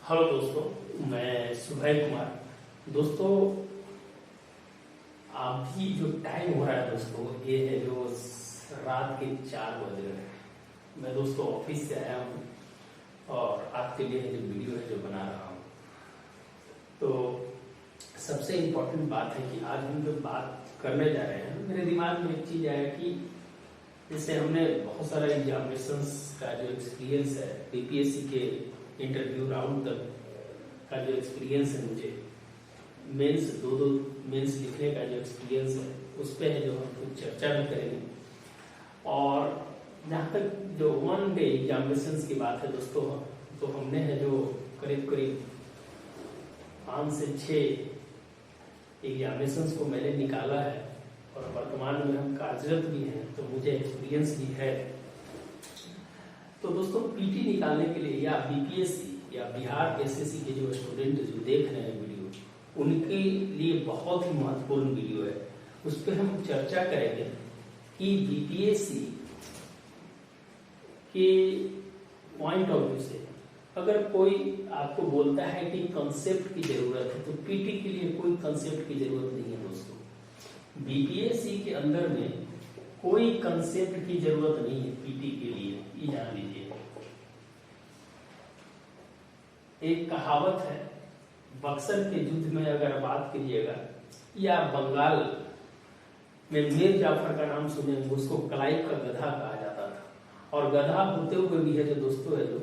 Hello दोस्तों, मैं सुभय कुमार। दोस्तों, अभी जो टाइम हो रहा है दोस्तों, ये है जो रात के 4 बज रहे हैं। मैं दोस्तों ऑफिस से आया हूँ और आपके लिए जो वीडियो है जो बना रहा हूँ। तो सबसे इम्पोर्टेंट बात है कि आज हम जो बात करने जा रहे हैं, मेरे दिमाग में एक चीज़ आया कि जैसे हमने बहुत सारा एग्जामिनेशंस का जो एक्सपीरियंस है, बीपीएससी के इंटरव्यू राउंड तक का जो एक्सपीरियंस है, मुझे मेंस दो मेंस लिखने का जो एक्सपीरियंस है, उस पर है जो हम कुछ चर्चा भी करेंगे। और जहाँ तक जो 1 डे एग्जामिनेशंस की बात है दोस्तों, तो हमने है जो करीब 5 से 6 एग्जामिनेशंस को मैंने निकाला है और वर्तमान में हम कार्यरत भी हैं, तो मुझे एक्सपीरियंस भी है। तो दोस्तों, पीटी निकालने के लिए या बीपीएससी या बिहार एसएससी के जो स्टूडेंट जो देख रहे हैं वीडियो, उनके लिए बहुत ही महत्वपूर्ण वीडियो है। उस पर हम चर्चा करेंगे कि बीपीएससी के पॉइंट ऑफ व्यू से अगर कोई आपको बोलता है कि कंसेप्ट की जरूरत है, तो पीटी के लिए कोई कंसेप्ट की जरूरत नहीं है दोस्तों। बीपीएससी के अंदर में कोई कंसेप्ट की जरूरत नहीं है पीटी के लिए, ये जान लीजिए। एक कहावत है, बक्सर के युद्ध में अगर बात करिएगा या बंगाल में मीर जाफर का नाम सुनेंगे, उसको क्लाइव का गधा कहा जाता था। और गधा होते हुए भी है जो दोस्तों है जो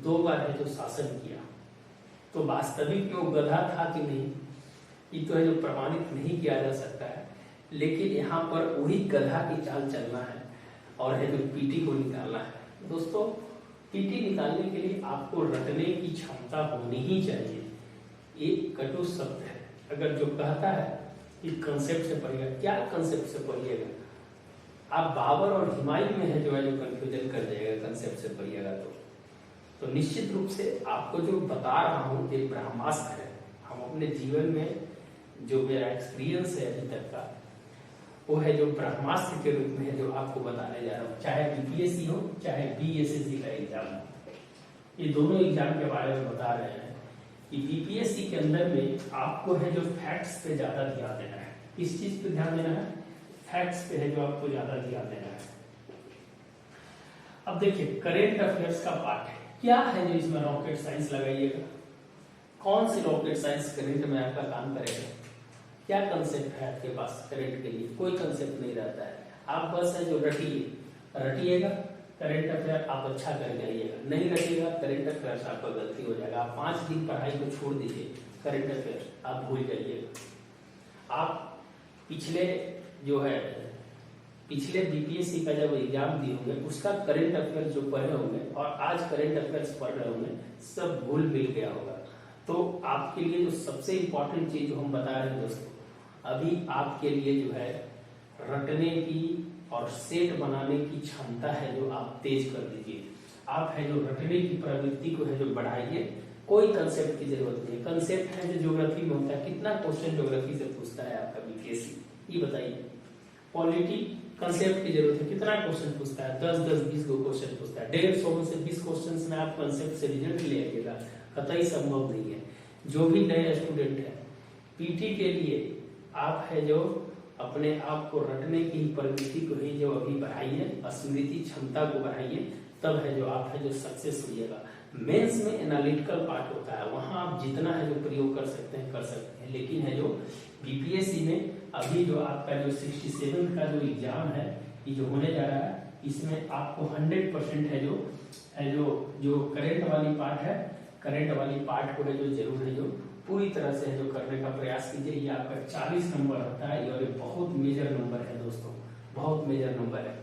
2 बार है जो शासन किया। तो वास्तविक में वो गधा था कि नहीं, ये तो है जो प्रमाणित नहीं किया जा सकता है। लेकिन यहाँ पर वही गधा की चाल चलना है और है जो पीटी को निकालना है। दोस्तों, पीटी निकालने के लिए आपको रटने की क्षमता होनी ही चाहिए। एक कटु शब्द है, अगर जो कहता है कि कंसेप्ट से पढ़िएगा, क्या कंसेप्ट से पढ़िएगा? आप बाबर और हुमायूं में है जो कंफ्यूजन कर जाएगा कंसेप्ट से पढ़िएगा। तो निश्चित रूप से आपको जो बता रहा हूँ एक ब्रह्मास्त्र है। हम अपने जीवन में जो मेरा एक्सपीरियंस है अभी तक का, वो है जो ब्रह्मास्त्र के रूप में है जो आपको बताने जा रहा हूँ। चाहे बीपीएससी हो, चाहे बीएसएससी का एग्जाम हो, ये दोनों एग्जाम के बारे में बता रहे हैं कि बीपीएससी के अंदर में आपको है जो फैक्ट्स पे ज्यादा ध्यान देना है। किस चीज पे ध्यान देना है? फैक्ट्स पे है जो आपको ज्यादा ध्यान देना है। अब देखिए, करेंट अफेयर्स का पार्ट है। क्या है जो इसमें रॉकेट साइंस लगाइएगा? कौन सी रॉकेट साइंस करंट में आपका काम करेगा? क्या कंसेप्ट है आपके पास करंट के लिए? कोई कंसेप्ट नहीं रहता है। आप बस है जो रटिएगा करंट अफेयर, आप अच्छा कर जाइएगा। नहीं रटिएगा करंट अफेयर से आपका गलती हो जाएगा। आप 5 दिन पढ़ाई को छोड़ दीजिए, करंट अफेयर आप भूल जाइएगा। आप पिछले बीपीएससी का जब एग्जाम दिए होंगे, उसका करंट अफेयर जो पढ़े होंगे और आज करंट अफेयर्स पढ़ रहे होंगे, सब भूल मिल गया होगा। तो आपके लिए जो सबसे इंपॉर्टेंट चीज जो हम बता रहे हैं दोस्तों, अभी आपके लिए जो है रटने की और सेट बनाने की क्षमता है जो आप तेज कर दीजिए। आप है जो रटने की प्रवृत्ति को है जो बढ़ाइए। कोई कंसेप्ट की जरूरत नहीं है। कंसेप्ट है जो ज्योग्राफी में होता है। कितना क्वेश्चन ज्योग्राफी से पूछता है आपका बीपीएससी, ये बताइए। पॉलिटी कंसेप्ट की जरूरत है, कितना क्वेश्चन पूछता है? 10-20 क्वेश्चन पूछता है। 150 से 20 क्वेश्चन में आप कंसेप्ट से रिजल्ट ले आइएगा, कतई संभव नहीं है। जो भी नए स्टूडेंट है, पीटी के लिए आप है जो अपने आप को रटने की प्रवृत्ति को ही जो अभी बढ़ाइए, स्मृति क्षमता को बढ़ाइए, तब है जो आप है जो सक्सेस होइएगा। मेंस में एनालिटिकल पार्ट होता है, वहां आप जितना है जो प्रयोग कर सकते हैं। लेकिन है जो बीपीएससी में अभी जो आपका जो 67 का जो एग्जाम है, ये जो होने जा रहा है, इसमें आपको 100% है जो करंट वाली पार्ट है, करंट वाली पार्ट को है जो जरूर है जो पूरी तरह से है जो करने का प्रयास कीजिए। ये आपका 40 नंबर होता है और ये बहुत मेजर नंबर है दोस्तों, बहुत मेजर नंबर है।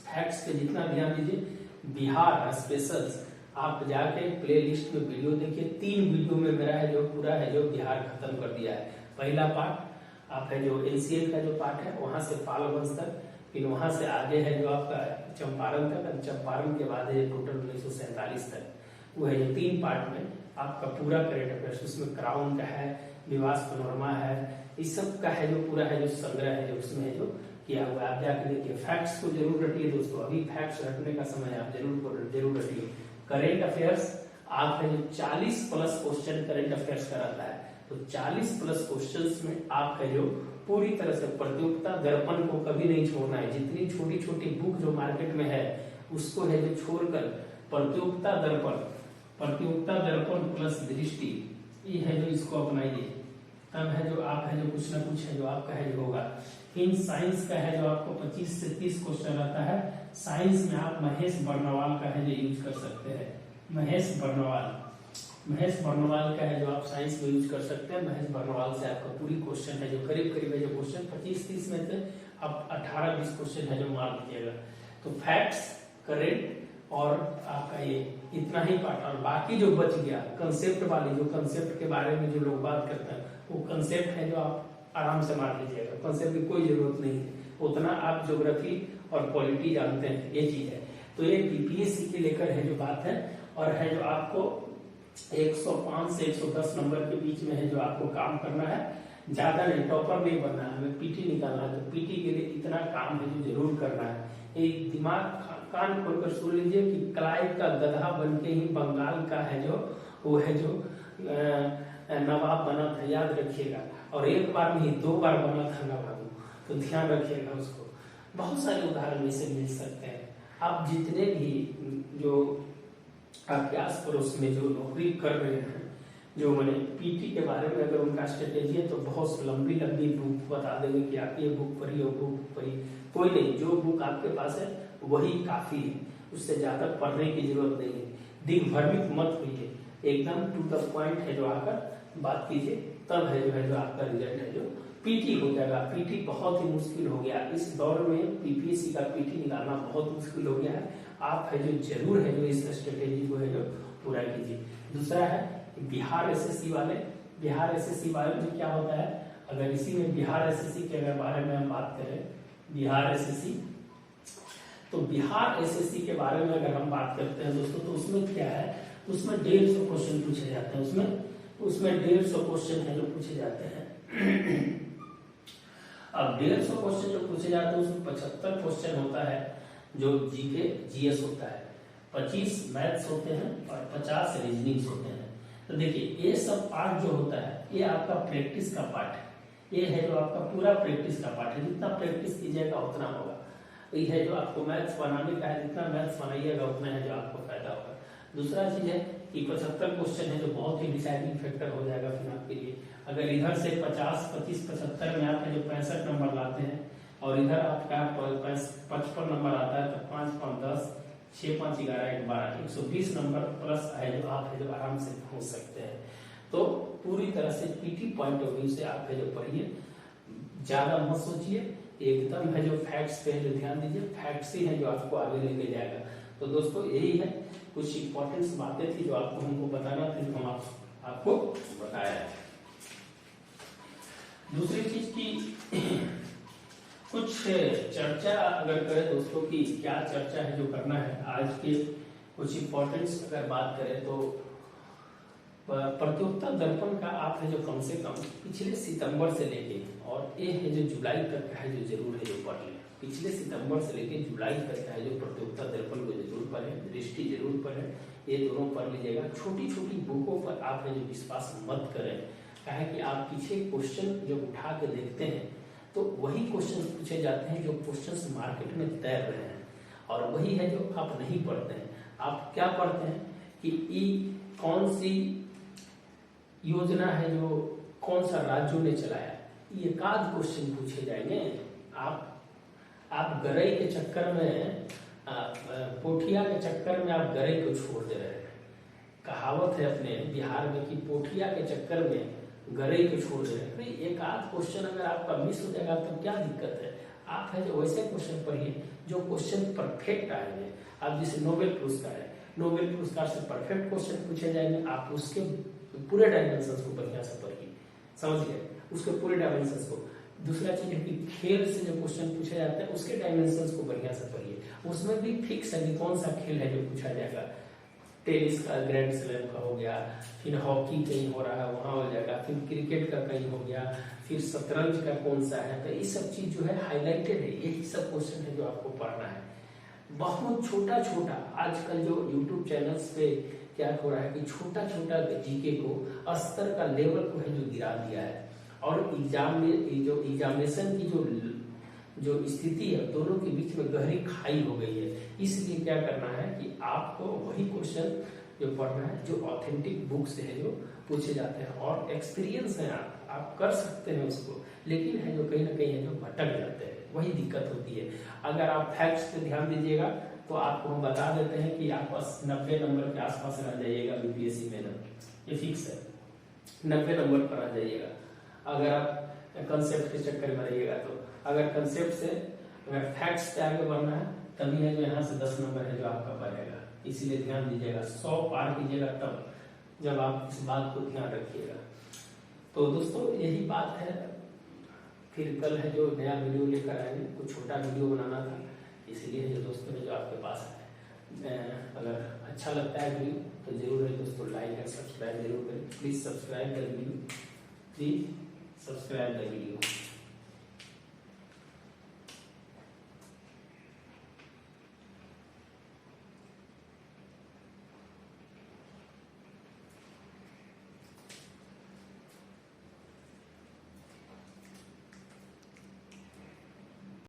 फैक्ट्स पे जितना ध्यान दीजिए। बिहार स्पेशल्स आप जाके प्ले लिस्ट में वीडियो देखिए। 3 वीडियो में मेरा है जो पूरा है जो बिहार खत्म कर दिया है। पहला पार्ट आप है जो एनसीएल का जो पार्ट है, वहां से फालवंश तक, फिर वहां से आगे है जो आपका चंपारण तक, चंपारण के बाद है टोटल 1947 तक। वो है जो 3 पार्ट में आपका पूरा करंट अफेयर्स, उसमें क्राउन का है, विवास पनोरमा है, इस सब का है जो पूरा है जो संग्रह है जो उसमें है जो किया हुआ है। आप जाके देखिए। फैक्ट्स को जरूर रटिए दोस्तों, अभी फैक्ट्स रटने का समय है, आप जरूर रटिए। करेंट अफेयर्स आप है जो 40 प्लस क्वेश्चन करंट अफेयर्स का रहता है। तो 40 प्लस क्वेश्चंस में आप है जो पूरी तरह से प्रतियोगिता दर्पण को कभी नहीं छोड़ना है। जितनी छोटी छोटी बुक जो मार्केट में है उसको है जो छोड़कर प्रतियोगिता दर्पण प्लस दृष्टि, ये है जो इसको अपनाइए। तब है जो आप है जो कुछ ना कुछ है जो आपका है जो होगा। इन साइंस का है जो आपको 25 से 30 क्वेश्चन आता है। साइंस में आप महेश बर्नवाल का है जो यूज कर सकते हैं। महेश बर्नवाल का है जो आप साइंस में यूज कर सकते हैं। महेश बर्नवाल से आपका पूरी क्वेश्चन है जो करीब करीब है जो क्वेश्चन 25-30 में से आप 18-20 क्वेश्चन है जो मार लीजिएगा। तो फैक्ट्स, करेंट और आपका ये इतना ही पार्ट, और बाकी जो बच गया कंसेप्ट वाली, जो कंसेप्ट के बारे में जो लोग बात करते हैं वो कंसेप्ट है जो आप आराम से मार लीजिएगा। कंसेप्ट की कोई जरूरत नहीं है, उतना आप ज्योग्राफी और पॉलिटी जानते हैं, ये चीज है। तो ये बीपीएससी के लेकर है जो बात है, और है जो आपको 105 से 110 नंबर के बीच में है जो आपको काम करना है। ज्यादा नहीं, टॉपर नहीं बनना है, हमें पीटी निकालना है। तो पीटी के लिए इतना काम है जो जरूर करना है। एक दिमाग कान खोलकर सुन लीजिए कि क्लाइव का गधा बन के ही बंगाल का है जो वो है जो नवाब बना था, याद रखिएगा। और एक बार नहीं 2 बार बना था नवाब, तो ध्यान रखिएगा उसको। बहुत सारे उदाहरण इसे मिल सकते हैं। आप जितने भी जो आपके आस पड़ोस में जो नौकरी कर रहे हैं, जो मैंने पीटी के बारे में अगर उनका स्ट्रेटेजी है तो बहुत लंबी लंबी बुक बता देंगे कि आप ये बुक पढ़िए, वो बुक पढ़िए। कोई नहीं, जो बुक आपके पास है वही काफी है, उससे ज्यादा पढ़ने की जरूरत नहीं है। दिग्भ्रमित मत होइए, एकदम टू द पॉइंट है जो आकर बात कीजिए, तब है जो आपका रिजल्ट है जो पीटी हो जाएगा। पीटी बहुत ही मुश्किल हो गया इस दौर में, पीपीएससी का पीटी निकालना बहुत मुश्किल हो गया है। आप है जो जरूर है जो इस स्ट्रेटेजी को है जो पूरा कीजिए। दूसरा है बिहार एसएससी वाले। बिहार एसएससी वाले में क्या होता है, अगर इसी में बिहार एसएससी के अगर बारे में हम बात करें, बिहार एसएससी, तो बिहार एसएससी के बारे में अगर हम बात करते हैं दोस्तों, तो उसमें क्या है, उसमें 150 क्वेश्चन पूछे जाते हैं। उसमें 150 क्वेश्चन है जो पूछे जाते हैं। अब 150 क्वेश्चन जो पूछे जाते हैं उसमें 75 क्वेश्चन होता है जो जीके जीएस होता है, 25 मैथ्स होते हैं और 50 रीजनिंग्स होते हैं। तो देखिए ये सब पार्ट जो होता है ये आपका प्रैक्टिस का पार्ट है। ये है जो आपका पूरा प्रैक्टिस का पार्ट है, जितना प्रैक्टिस कीजिएगा उतना होगा। ये है जो आपको मैथ्स बनाने का है, जितना मैथ्स बनाइएगा उतना है जो आपको फायदा होगा। दूसरा चीज है कि 75 क्वेश्चन है जो बहुत ही डिसाइडिंग फैक्टर हो जाएगा फिर आपके लिए। अगर इधर से 50, 25, 75 में आप जो 65 नंबर लाते हैं और इधर आपका 55 नंबर आता है, तो 5, 5, 10, 6, 5, 11, 1, 12, 120 नंबर प्लस है जो आप है जो आराम से पहुंच सकते हैं। तो पूरी तरह से पीटी पॉइंट ऑफ व्यू से आप है जो पढ़िए, ज्यादा मत सोचिए, एकदम है जो फैक्ट्स पे जो ध्यान दीजिए। फैक्ट्स ही है जो आपको आगे लेके जाएगा। तो दोस्तों यही है, कुछ इंपॉर्टेंट बातें थी जो आपको हमको बताना थी, जो हम आपको बताया। दूसरी चीज की कुछ चर्चा अगर करें दोस्तों की क्या चर्चा है जो करना है आज के, कुछ इंपॉर्टेंट्स अगर बात करें तो प्रतियोगिता दर्पण का आप है जो कम से कम पिछले सितंबर से लेके और ये है जो जुलाई तक का है जो जरूर है जो पढ़ लें। पिछले सितंबर से लेके जुलाई तक का है जो प्रतियोगिता दर्पण को जरूर पढ़ें, दृष्टि जरूर पढ़ें, ये दोनों पढ़ लीजिएगा। छोटी छोटी बुकों पर आप है जो विश्वास मत करें, कहे कि आप पीछे क्वेश्चन जब उठा के देखते हैं तो वही क्वेश्चन पूछे जाते हैं जो क्वेश्चंस मार्केट में तैर रहे हैं, और वही है जो आप नहीं पढ़ते हैं। आप क्या पढ़ते हैं कि कौन सी योजना है जो कौन सा राज्यों ने चलाया, ये एकाध क्वेश्चन पूछे जाएंगे। आप गरई के चक्कर में, पोठिया के चक्कर में आप गरई को छोड़ दे रहे हैं। कहावत है अपने बिहार में कि पोठिया के चक्कर में गरई को छोड़ दे रहे हैं। एक आध क्वेश्चन अगर आपका मिस हो जाएगा तो क्या दिक्कत है, आप है जो वैसे क्वेश्चन पढ़िए जो क्वेश्चन परफेक्ट आएंगे। आप जैसे नोबेल पुरस्कार है, नोबेल पुरस्कार से परफेक्ट क्वेश्चन पूछे जाएंगे, आप उसके पूरे डायमेंशंस को बढ़िया से पढ़िए, समझ गए, उसके पूरे डायमेंशंस को। दूसरा चीज है कि खेल से जो क्वेश्चन पूछे जाते हैं उसके डायमेंशंस को बढ़िया से पढ़िए, उसमें भी फिक्स है कि कौन सा खेल है जो पूछा जाएगा। टेनिस का ग्रैंड स्लैम का हो गया, फिर हॉकी कहीं हो रहा है वहां हो जाएगा, फिर क्रिकेट का कहीं हो गया, फिर शतरंज का कौन सा है। तो ये सब चीज जो है हाईलाइटेड है, यही सब क्वेश्चन है जो आपको पढ़ना है। बहुत छोटा छोटा आजकल जो यूट्यूब चैनल्स पे क्या हो रहा है कि छोटा छोटा जीके को स्तर का लेवल को है जो गिरा दिया है, और एग्जाम में जो एग्जामिनेशन की जो स्थिति है दोनों के बीच में गहरी खाई हो गई है। इसलिए क्या करना है कि आपको वही क्वेश्चन जो पढ़ना है जो ऑथेंटिक बुक से है जो पूछे जाते हैं, और एक्सपीरियंस है आप कर सकते हैं उसको, लेकिन है जो कहीं ना कहीं है जो भटक जाते हैं, वही दिक्कत होती है। अगर आप फैक्ट्स पे ध्यान दीजिएगा तो आपको हम बता देते हैं कि आप 90 नंबर के आसपास रह जाइएगा बीपीएससी में ना, ये फिक्स है, 90 नंबर पर आ जाइएगा अगर आप कंसेप्ट के चक्कर में रहिएगा तो। अगर कंसेप्ट से अगर फैक्ट्स पे आगे बढ़ना है तभी है जो यहाँ से 10 नंबर है जो आपका बढ़ेगा, इसीलिए ध्यान दीजिएगा। 100 पार कीजिएगा तब जब आप इस बात को ध्यान रखिएगा। तो दोस्तों यही बात है, फिर कल है जो नया वीडियो लेकर आएंगे, कुछ छोटा वीडियो बनाना था इसलिए जो दोस्तों ने जो आपके पास है। अगर अच्छा लगता है वीडियो तो जरूर है दोस्तों लाइक एंड सब्सक्राइब जरूर करें। Please subscribe the video, please subscribe the video.